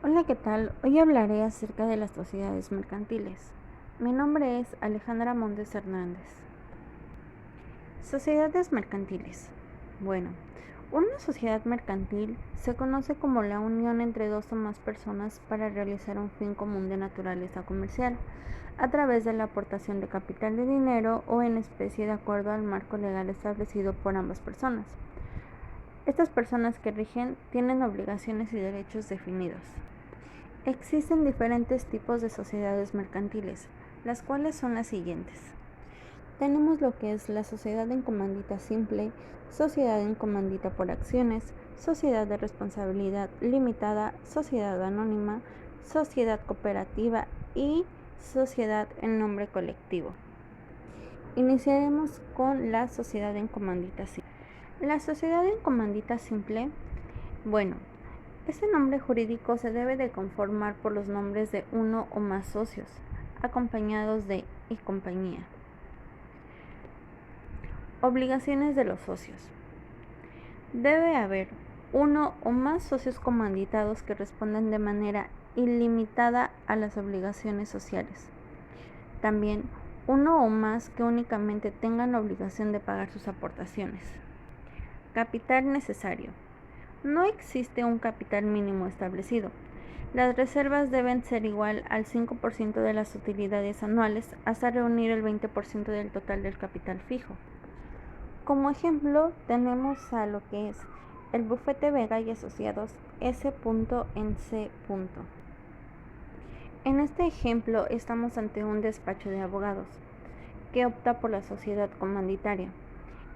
Hola, ¿qué tal? Hoy hablaré acerca de las sociedades mercantiles. Mi nombre es Alejandra Montes Hernández. Sociedades mercantiles. Bueno, una sociedad mercantil se conoce como la unión entre dos o más personas para realizar un fin común de naturaleza comercial, a través de la aportación de capital de dinero o en especie de acuerdo al marco legal establecido por ambas personas. Estas personas que rigen tienen obligaciones y derechos definidos. Existen diferentes tipos de sociedades mercantiles, las cuales son las siguientes. Tenemos lo que es la sociedad en comandita simple, sociedad en comandita por acciones, sociedad de responsabilidad limitada, sociedad anónima, sociedad cooperativa y sociedad en nombre colectivo. Iniciaremos con la sociedad en comandita simple. La sociedad en comandita simple, este nombre jurídico se debe de conformar por los nombres de uno o más socios, acompañados de y compañía. Obligaciones de los socios. Debe haber uno o más socios comanditados que respondan de manera ilimitada a las obligaciones sociales. También uno o más que únicamente tengan la obligación de pagar sus aportaciones. Capital necesario. No existe un capital mínimo establecido. Las reservas deben ser igual al 5% de las utilidades anuales hasta reunir el 20% del total del capital fijo. Como ejemplo, tenemos a lo que es el Bufete Vega y Asociados S. en C. En este ejemplo estamos ante un despacho de abogados que opta por la sociedad comanditaria.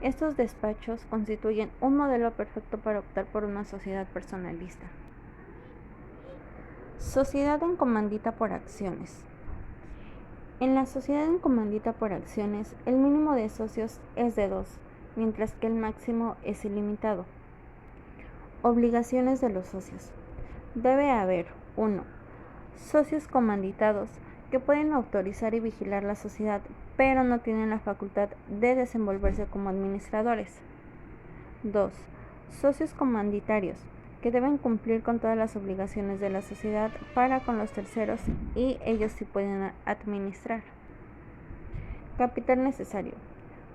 Estos despachos constituyen un modelo perfecto para optar por una sociedad personalista. Sociedad en comandita por acciones. En la sociedad en comandita por acciones, el mínimo de socios es de 2, mientras que el máximo es ilimitado. Obligaciones de los socios. Debe haber 1. Socios comanditados que pueden autorizar y vigilar la sociedad, pero no tienen la facultad de desenvolverse como administradores. 2. Socios comanditarios que deben cumplir con todas las obligaciones de la sociedad para con los terceros y ellos sí pueden administrar. Capital necesario.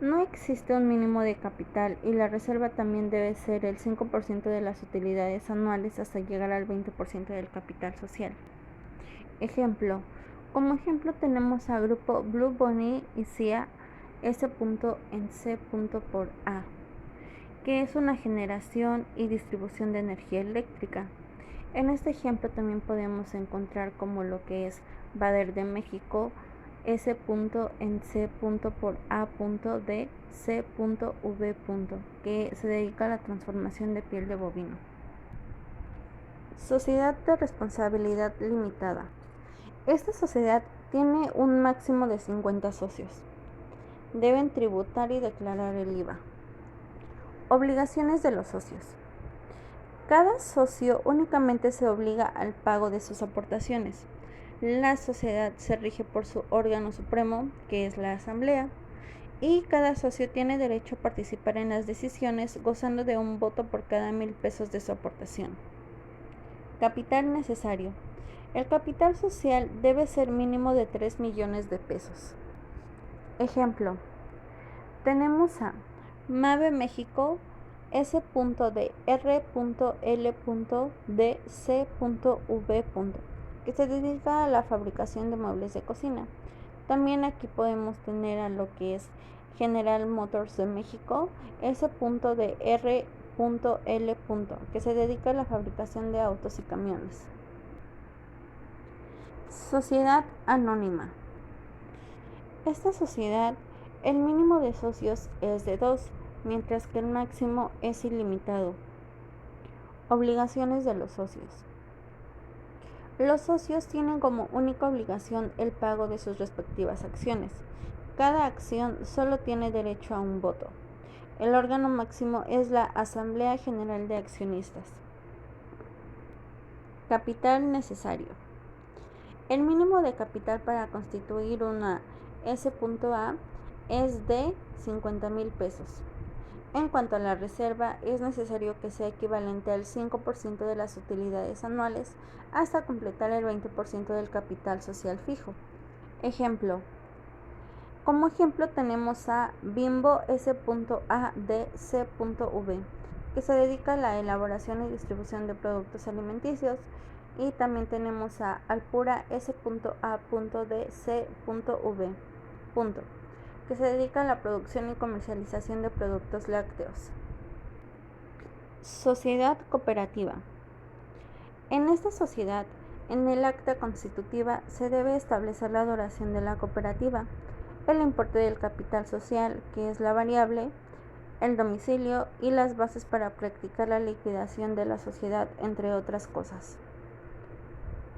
No existe un mínimo de capital y la reserva también debe ser el 5% de las utilidades anuales hasta llegar al 20% del capital social. Como ejemplo tenemos a Grupo Blue Bunny y CIA S. en C. por A, que es una generación y distribución de energía eléctrica. En este ejemplo también podemos encontrar como lo que es Bader de México S. en C. por A. de C. V. que se dedica a la transformación de piel de bovino. Sociedad de responsabilidad limitada. Esta sociedad tiene un máximo de 50 socios. Deben tributar y declarar el IVA. Obligaciones de los socios. Cada socio únicamente se obliga al pago de sus aportaciones. La sociedad se rige por su órgano supremo, que es la asamblea, y cada socio tiene derecho a participar en las decisiones gozando de un voto por cada 1,000 pesos de su aportación. Capital necesario. El capital social debe ser mínimo de 3 millones de pesos. Ejemplo, tenemos a Mave México S. de R. L. de C. V. que se dedica a la fabricación de muebles de cocina. También aquí podemos tener a lo que es General Motors de México S. de R. L. que se dedica a la fabricación de autos y camiones. Sociedad anónima. Esta sociedad, el mínimo de socios es de 2, mientras que el máximo es ilimitado. Obligaciones de los socios. Los socios tienen como única obligación el pago de sus respectivas acciones. Cada acción solo tiene derecho a un voto. El órgano máximo es la Asamblea General de Accionistas. Capital necesario. El mínimo de capital para constituir una S. A es de 50,000 pesos. En cuanto a la reserva, es necesario que sea equivalente al 5% de las utilidades anuales hasta completar el 20% del capital social fijo. Como ejemplo tenemos a Bimbo S.A.D.C.V, que se dedica a la elaboración y distribución de productos alimenticios, y también tenemos a Alpura S.A.D.C.V, que se dedica a la producción y comercialización de productos lácteos. Sociedad cooperativa. En esta sociedad, en el acta constitutiva se debe establecer la duración de la cooperativa, el importe del capital social, que es la variable, el domicilio y las bases para practicar la liquidación de la sociedad, entre otras cosas.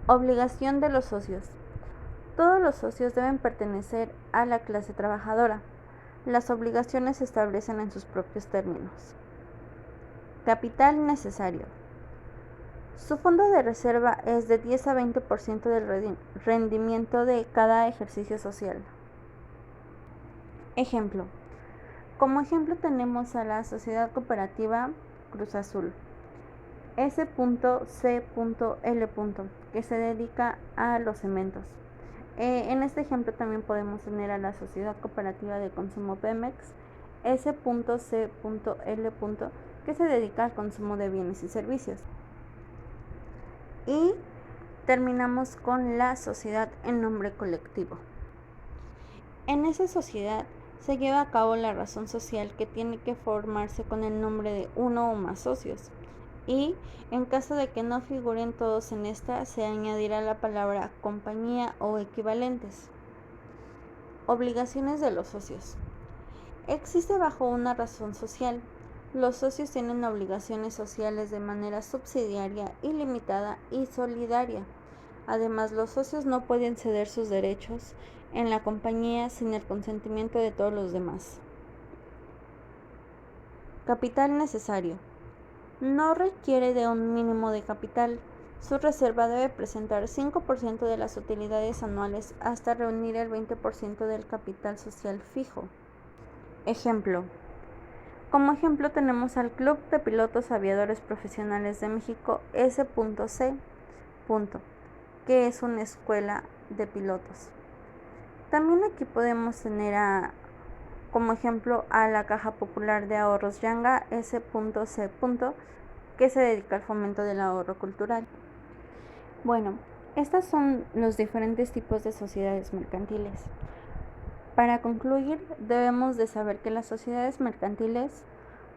Obligación de los socios. Todos los socios deben pertenecer a la clase trabajadora. Las obligaciones se establecen en sus propios términos. Capital necesario. Su fondo de reserva es de 10 a 20% del rendimiento de cada ejercicio social. Como ejemplo tenemos a la Sociedad Cooperativa Cruz Azul, S.C.L., que se dedica a los cementos. En este ejemplo también podemos tener a la Sociedad Cooperativa de Consumo Pemex, S.C.L., que se dedica al consumo de bienes y servicios. Y terminamos con la sociedad en nombre colectivo. En esa sociedad se lleva a cabo la razón social, que tiene que formarse con el nombre de uno o más socios, y en caso de que no figuren todos en esta, se añadirá la palabra compañía o equivalentes. Obligaciones de los socios. Existe bajo una razón social. Los socios tienen obligaciones sociales de manera subsidiaria, ilimitada y solidaria. Además, los socios no pueden ceder sus derechos en la compañía sin el consentimiento de todos los demás. Capital necesario. No requiere de un mínimo de capital. Su reserva debe presentar 5% de las utilidades anuales hasta reunir el 20% del capital social fijo. Como ejemplo tenemos al Club de Pilotos Aviadores Profesionales de México, S.C., que es una escuela de pilotos. También aquí podemos tener como ejemplo a la Caja Popular de Ahorros Yanga, S.C., que se dedica al fomento del ahorro cultural. Bueno, estos son los diferentes tipos de sociedades mercantiles. Para concluir, debemos de saber que las sociedades mercantiles,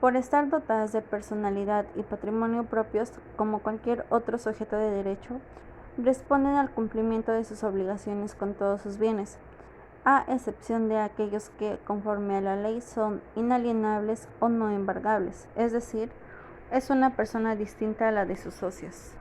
por estar dotadas de personalidad y patrimonio propios como cualquier otro sujeto de derecho, responden al cumplimiento de sus obligaciones con todos sus bienes, a excepción de aquellos que, conforme a la ley, son inalienables o no embargables, es decir, es una persona distinta a la de sus socios.